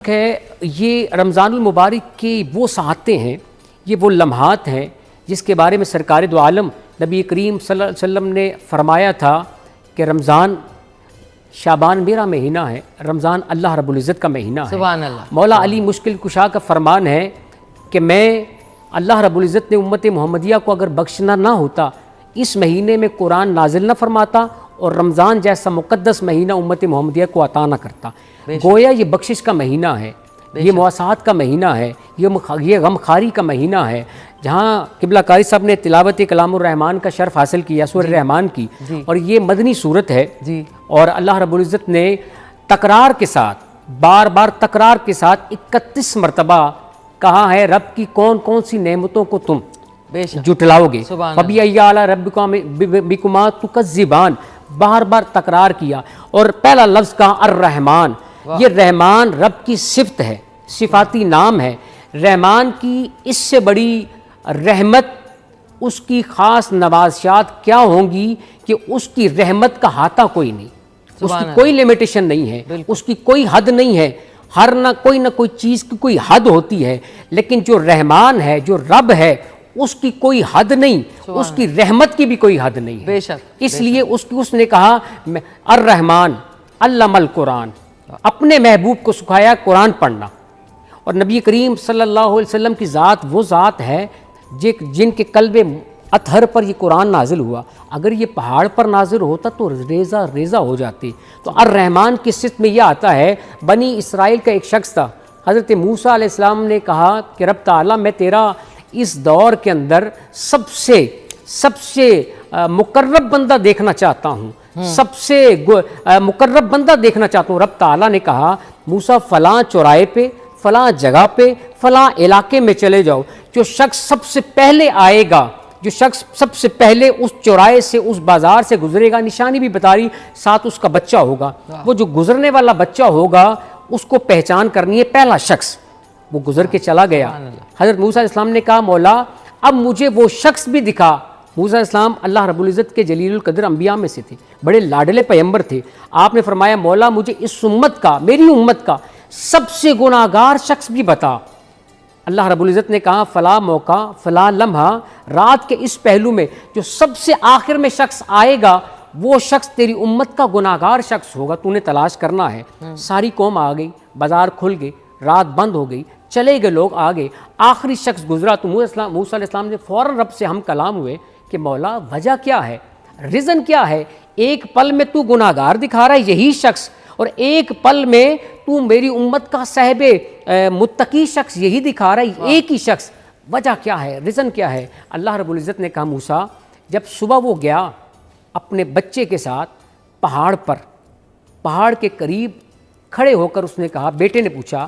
کہ یہ رمضان المبارک کی وہ ساعتیں ہیں، یہ وہ لمحات ہیں جس کے بارے میں سرکار دو عالم نبی کریم صلی اللہ علیہ وسلم نے فرمایا تھا کہ رمضان شعبان میرا مہینہ ہے، رمضان اللہ رب العزت کا مہینہ ہے۔ سبحان اللہ۔ مولا علی مشکل کشا کا فرمان ہے کہ میں اللہ رب العزت نے امت محمدیہ کو اگر بخشنا نہ ہوتا، اس مہینے میں قرآن نازل نہ فرماتا اور رمضان جیسا مقدس مہینہ امت محمدیہ کو عطا نہ کرتا۔ گویا یہ بخشش کا مہینہ ہے، یہ مواسات کا مہینہ ہے، یہ غمخواری کا مہینہ ہے، جہاں قبلہ قاری صاحب نے تلاوت کلام الرحمن کا شرف حاصل کیا، سورہ رحمان کی، اور یہ مدنی صورت ہے، اور اللہ رب العزت نے تکرار کے ساتھ، بار بار تکرار کے ساتھ 31 مرتبہ کہا ہے رب کی کون کون سی نعمتوں کو تم جھٹلاؤ گے، فَبِأَيِّ آلَاءِ رَبِّكُمَا تُكَذِّبَانِ، بار بار تکرار کیا، اور پہلا لفظ کہا الرحمن۔ یہ رحمان رب کی صفت ہے، صفاتی نام ہے۔ رحمان کی اس سے بڑی رحمت، اس کی خاص نوازشات کیا ہوں گی کہ اس کی رحمت کا احاطہ کوئی نہیں، اس کی کوئی لیمیٹیشن نہیں ہے، اس کی کوئی حد نہیں ہے۔ ہر نہ کوئی چیز کی کوئی حد ہوتی ہے، لیکن جو رحمان ہے، جو رب ہے، اس کی کوئی حد نہیں، اس کی رحمت کی بھی کوئی حد نہیں ہے۔ اس لیے اس نے کہا الرحمن علم القرآن، اپنے محبوب کو سکھایا قرآن پڑھنا۔ اور نبی کریم صلی اللہ علیہ وسلم کی ذات وہ ذات ہے جن کے قلب اطہر پر یہ قرآن نازل ہوا۔ اگر یہ پہاڑ پر نازل ہوتا تو ریزہ ریزہ ہو جاتی۔ تو الرحمن کی صفت میں یہ آتا ہے، بنی اسرائیل کا ایک شخص تھا، حضرت موسیٰ علیہ السلام نے کہا کہ رب تعالیٰ میں تیرا اس دور کے اندر سب سے مقرب بندہ دیکھنا چاہتا ہوں، سب سے مقرب بندہ دیکھنا چاہتا ہوں۔ رب تعالیٰ نے کہا موسیٰ فلاں چوراہے پہ، فلاں جگہ پہ، فلاں علاقے میں چلے جاؤ، جو شخص سب سے پہلے آئے گا، جو شخص سب سے پہلے اس چوراہے سے، اس بازار سے گزرے گا، نشانی بھی بتا رہی، ساتھ اس کا بچہ ہوگا، وہ جو گزرنے والا بچہ ہوگا اس کو پہچان کرنی ہے، پہلا شخص وہ گزر کے چلا گیا۔ حضرت موسیٰ علیہ السلام نے کہا مولا اب مجھے وہ شخص بھی دکھا۔ موسیٰ علیہ السلام اللہ رب العزت کے جلیل القدر انبیاء میں سے تھے، بڑے لاڈلے پیغمبر تھے۔ آپ نے فرمایا مولا مجھے اس امت کا، میری امت کا سب سے گناہگار شخص بھی بتا۔ اللہ رب العزت نے کہا فلاں موقع، فلاں لمحہ، رات کے اس پہلو میں جو سب سے آخر میں شخص آئے گا وہ شخص تیری امت کا گناہگار شخص ہوگا، تو نے تلاش کرنا ہے۔ ساری قوم آ گئی، بازار کھل گئے، رات بند ہو گئی، چلے گئے لوگ آگے، آخری شخص گزرا تو موسیٰ علیہ السلام نے فوراً رب سے ہم کلام ہوئے کہ مولا وجہ کیا ہے، ریزن کیا ہے؟ ایک پل میں تو گناہگار دکھا رہا ہے یہی شخص، اور ایک پل میں تو میری امت کا صاحب متقی شخص یہی دکھا رہا ہے، ایک ہی شخص، وجہ کیا ہے، ریزن کیا ہے؟ اللہ رب العزت نے کہا موسیٰ جب صبح وہ گیا اپنے بچے کے ساتھ پہاڑ کے قریب کھڑے ہو کر اس نے کہا، بیٹے نے پوچھا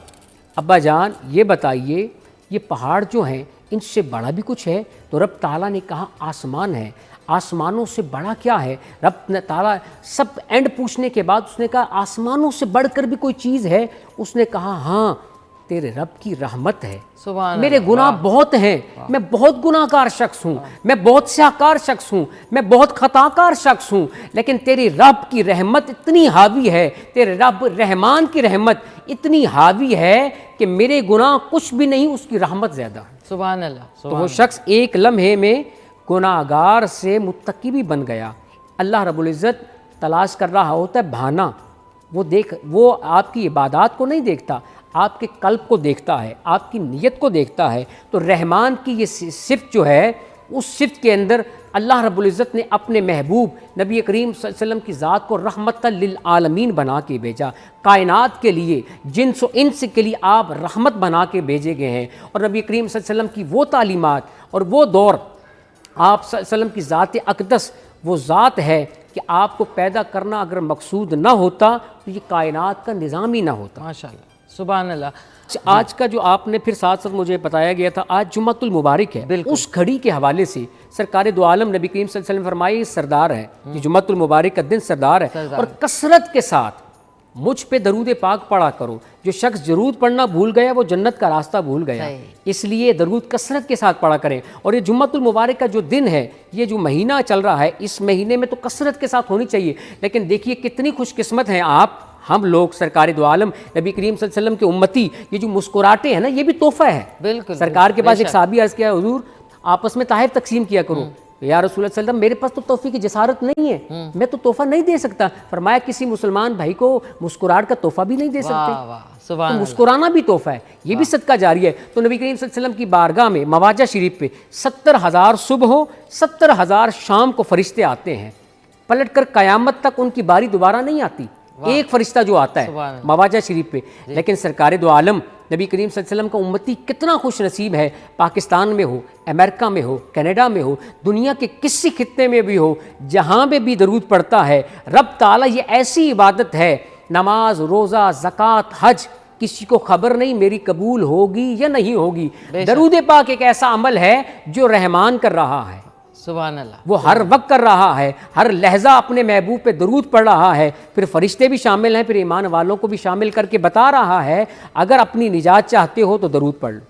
ابا جان یہ بتائیے یہ پہاڑ جو ہیں ان سے بڑا بھی کچھ ہے؟ تو رب تعالیٰ نے کہا آسمان ہے۔ آسمانوں سے بڑا کیا ہے؟ رب تعالیٰ سب اینڈ پوچھنے کے بعد اس نے کہا آسمانوں سے بڑھ کر بھی کوئی چیز ہے؟ اس نے کہا ہاں تیرے رب کی رحمت ہے، میرے گناہ بہت ہیں، میں بہت گناہ گار شخص ہوں، میں بہت سیاہکار شخص ہوں، میں بہت خطا کار شخص ہوں، لیکن تیری رب کی رحمت اتنی حاوی ہے، تیرے رب رحمان کی رحمت اتنی حاوی ہے کہ میرے گناہ کچھ بھی نہیں، اس کی رحمت زیادہ ہے۔ سبحان اللہ۔ تو وہ شخص ایک لمحے میں گناہگار سے متقی بھی بن گیا۔ اللہ رب العزت تلاش کر رہا ہوتا ہے بہانہ، وہ آپ کی عبادات کو نہیں دیکھتا، آپ کے قلب کو دیکھتا ہے، آپ کی نیت کو دیکھتا ہے۔ تو رحمان کی یہ صفت جو ہے، اس صفت کے اندر اللہ رب العزت نے اپنے محبوب نبی کریم صلی اللہ علیہ وسلم کی ذات کو رحمت للعالمین بنا کے بھیجا، کائنات کے لیے، جنس و انس کے لیے آپ رحمت بنا کے بھیجے گئے ہیں۔ اور نبی کریم صلی اللہ علیہ وسلم کی وہ تعلیمات اور وہ دور، آپ صلی اللہ علیہ وسلم کی ذات اقدس وہ ذات ہے کہ آپ کو پیدا کرنا اگر مقصود نہ ہوتا تو یہ کائنات کا نظام ہی نہ ہوتا۔ ماشاءاللہ، سبحان اللہ۔ آج کا جو آپ نے پھر ساتھ ساتھ مجھے بتایا گیا تھا، آج جمعۃ المبارک ہے، اس گھڑی کے حوالے سے سرکار دو عالم نبی کریم صلی اللہ علیہ وسلم فرمائے یہ سردار ہے، یہ جمعۃ المبارک کا دن سردار ہے، اور کثرت کے ساتھ مجھ پہ درود پاک پڑھا کرو۔ جو شخص درود پڑھنا بھول گیا وہ جنت کا راستہ بھول گیا، اس لیے درود کثرت کے ساتھ پڑھا کریں۔ اور یہ جمعۃ المبارک کا جو دن ہے، یہ جو مہینہ چل رہا ہے، اس مہینے میں تو کثرت کے ساتھ ہونی چاہیے، لیکن دیکھیے کتنی خوش قسمت ہیں آپ ہم لوگ سرکار دو عالم نبی کریم صلی اللہ علیہ وسلم کے امتی یہ جو مسکراہٹیں ہیں نا یہ بھی تحفہ ہے. بالکل سرکار کے پاس ایک صحابی عرض کیا حضور آپس میں تحائف تقسیم کیا کرو. یا رسول اللہ صلی اللہ علیہ وسلم میرے پاس تو تحفے کی جسارت نہیں ہے, میں تو تحفہ نہیں دے سکتا. فرمایا کسی مسلمان بھائی کو مسکراہٹ کا تحفہ بھی نہیں دے سکتے. واہ واہ سبحان تو مسکرانا بھی تحفہ ہے, یہ بھی صدقہ جاری ہے. تو نبی کریم صلی اللہ علیہ وسلم کی بارگاہ میں مواجہ شریف پہ 70,000 صبح ہو 70,000 شام کو فرشتے آتے ہیں, پلٹ کر قیامت تک ان کی باری دوبارہ نہیں آتی. ایک فرشتہ جو آتا ہے مواجہ شریف پہ. لیکن سرکار دو عالم نبی کریم صلی اللہ علیہ وسلم کا امتی کتنا خوش نصیب ہے, پاکستان میں ہو, امریکہ میں ہو, کینیڈا میں ہو, دنیا کے کسی خطے میں بھی ہو, جہاں پہ بھی درود پڑھتا ہے رب تعالیٰ. یہ ایسی عبادت ہے, نماز, روزہ, زکوٰۃ, حج, کسی کو خبر نہیں میری قبول ہوگی یا نہیں ہوگی. درود پاک ایک ایسا عمل ہے جو رحمان کر رہا ہے, سبحان اللہ, وہ ہر وقت کر رہا ہے, ہر لہجہ اپنے محبوب پہ درود پڑھ رہا ہے. پھر فرشتے بھی شامل ہیں, پھر ایمان والوں کو بھی شامل کر کے بتا رہا ہے اگر اپنی نجات چاہتے ہو تو درود پڑھ لو.